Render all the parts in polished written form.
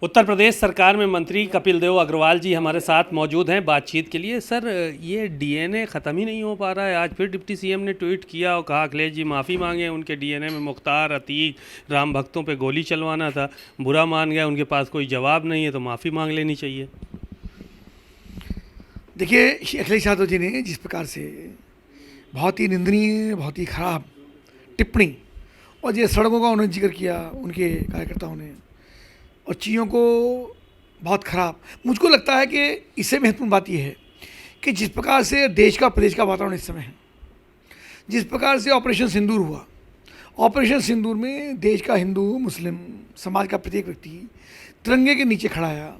उत्तर प्रदेश सरकार में मंत्री कपिल देव अग्रवाल जी हमारे साथ मौजूद हैं बातचीत के लिए। सर, ये डीएनए ख़त्म ही नहीं हो पा रहा है। आज फिर डिप्टी सीएम ने ट्वीट किया और कहा अखिलेश जी माफ़ी मांगे, उनके डीएनए में मुख्तार, अतीक, राम भक्तों पे गोली चलवाना था, बुरा मान गया, उनके पास कोई जवाब नहीं है तो माफ़ी मांग लेनी चाहिए। देखिए, अखिलेश यादव जी ने जिस प्रकार से बहुत ही निंदनीय, बहुत ही खराब टिप्पणी और जो सड़कों का उन्होंने जिक्र किया उनके कार्यकर्ताओं ने, और चीज़ों को बहुत ख़राब, मुझको लगता है कि इससे महत्वपूर्ण बात यह है कि जिस प्रकार से देश का प्रदेश का वातावरण इस समय है, जिस प्रकार से ऑपरेशन सिंदूर हुआ, ऑपरेशन सिंदूर में देश का हिंदू मुस्लिम समाज का प्रत्येक व्यक्ति तिरंगे के नीचे खड़ा है,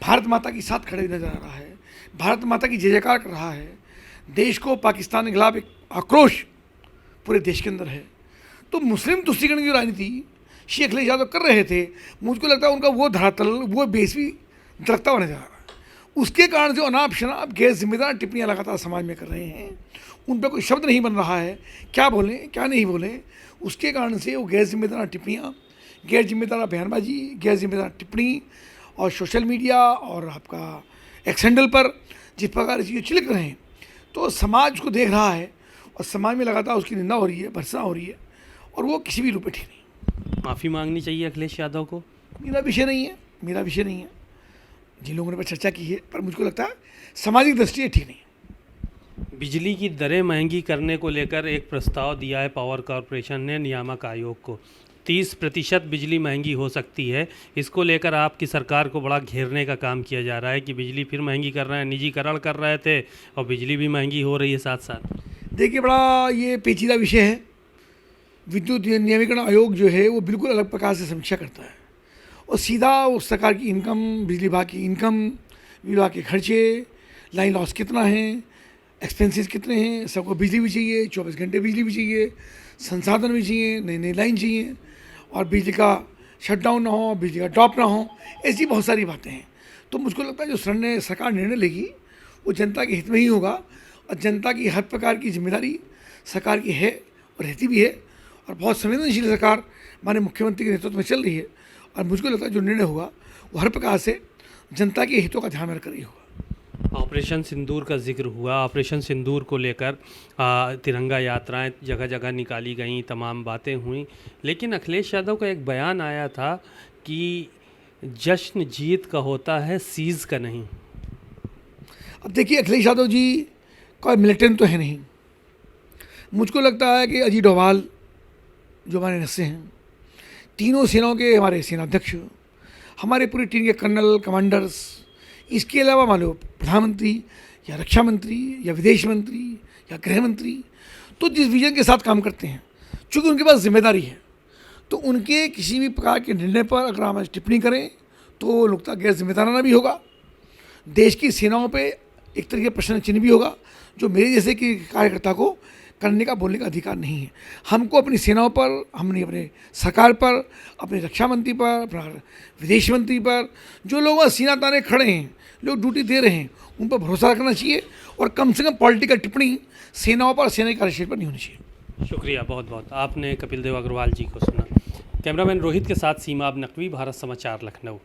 भारत माता के साथ खड़े नजर आ रहा है, भारत माता की जय जयकार कर रहा है। देश को पाकिस्तान के खिलाफ एक आक्रोश पूरे देश के अंदर है। तो मुस्लिम तुष्टीकरण की राजनीति श्री अखिलेश यादव कर रहे थे, मुझको लगता है उनका वो धरातल, वो बेस भी दरकता हुआ नजर आ रहा है। उसके कारण जो अनाप शनाप गैर जिम्मेदार टिप्पणियाँ लगातार समाज में कर रहे हैं, उन पर कोई शब्द नहीं बन रहा है, क्या बोलें क्या नहीं बोलें, उसके कारण से वो गैर जिम्मेदार टिप्पणियाँ, गैर जिम्मेदार बयानबाजी, गैर जिम्मेदार टिप्पणी और सोशल मीडिया और आपका एक्स हैंडल पर जिस प्रकार चीज़ें चिलक रहे हैं, तो समाज को देख रहा है और समाज में लगातार उसकी निंदा हो रही है, भर्त्सना हो रही है, और वो किसी भी रूप में ठीक नहीं। माफ़ी मांगनी चाहिए अखिलेश यादव को। मेरा विषय नहीं है, जिन लोगों ने पर चर्चा की है, पर मुझको लगता है सामाजिक दृष्टि ठीक नहीं है। बिजली की दरें महंगी करने को लेकर एक प्रस्ताव दिया है पावर कॉरपोरेशन ने नियामक आयोग को। 30% बिजली महंगी हो सकती है। इसको लेकर आपकी सरकार को बड़ा घेरने का काम किया जा रहा है कि बिजली फिर महंगी कर रहे हैं, निजीकरण कर रहे थे और बिजली भी महंगी हो रही है साथ साथ। देखिए, बड़ा ये पेचीदा विषय है। विद्युत नियमिकरण आयोग जो है वो बिल्कुल अलग प्रकार से समीक्षा करता है और सीधा उस सरकार की इनकम, बिजली विभाग की इनकम, विभाग के खर्चे, लाइन लॉस कितना है, एक्सपेंसेस कितने हैं, सबको बिजली भी चाहिए, 24 घंटे बिजली भी चाहिए, संसाधन भी चाहिए, नई नई लाइन चाहिए, और बिजली का शटडाउन ना हो, बिजली का ड्रॉप ना हो, ऐसी बहुत सारी बातें हैं। तो मुझको लगता है जो सरकार निर्णय लेगी वो जनता के हित में ही होगा, और जनता की हर प्रकार की जिम्मेदारी सरकार की है और रहती भी है, और बहुत संवेदनशील सरकार माननीय मुख्यमंत्री के नेतृत्व में चल रही है, और मुझको लगता है जो निर्णय होगा वो हर प्रकार से जनता के हितों का ध्यान में रखकर ही होगा। ऑपरेशन सिंदूर का जिक्र हुआ। ऑपरेशन सिंदूर को लेकर तिरंगा यात्राएं जगह जगह निकाली गईं, तमाम बातें हुई, लेकिन अखिलेश यादव का एक बयान आया था कि जश्न जीत का होता है, सीज़ का नहीं। अब देखिए, अखिलेश यादव जी कोई मिलिटेंट तो है नहीं। मुझको लगता है कि अजीत डोभाल जो हमारे नस्से हैं, तीनों सेनाओं के हमारे सेनाध्यक्ष, हमारे पूरी टीम के कर्नल, कमांडर्स, इसके अलावा मान लो प्रधानमंत्री या रक्षा मंत्री या विदेश मंत्री या गृह मंत्री, तो जिस विजन के साथ काम करते हैं, चूँकि उनके पास जिम्मेदारी है, तो उनके किसी भी प्रकार के निर्णय पर अगर हम टिप्पणी करें तो लगता गैर जिम्मेदाराना भी होगा, देश की सेनाओं पे एक तरीके प्रश्न चिन्ह भी होगा, जो मेरे जैसे कि कार्यकर्ता को करने का, बोलने का अधिकार नहीं है। हमको अपनी सेनाओं पर, हमने अपने सरकार पर, अपने रक्षा मंत्री पर, अपना विदेश मंत्री पर, जो लोग सीना ताने खड़े हैं, लोग ड्यूटी दे रहे हैं, उन पर भरोसा रखना चाहिए, और कम से कम पॉलिटिकल टिप्पणी सेनाओं पर, सेना की कार्यशैली पर नहीं होनी चाहिए। शुक्रिया, बहुत बहुत। आपने कपिल देव अग्रवाल जी को सुना। कैमरामैन रोहित के साथ सीमा अब नकवी, भारत समाचार, लखनऊ।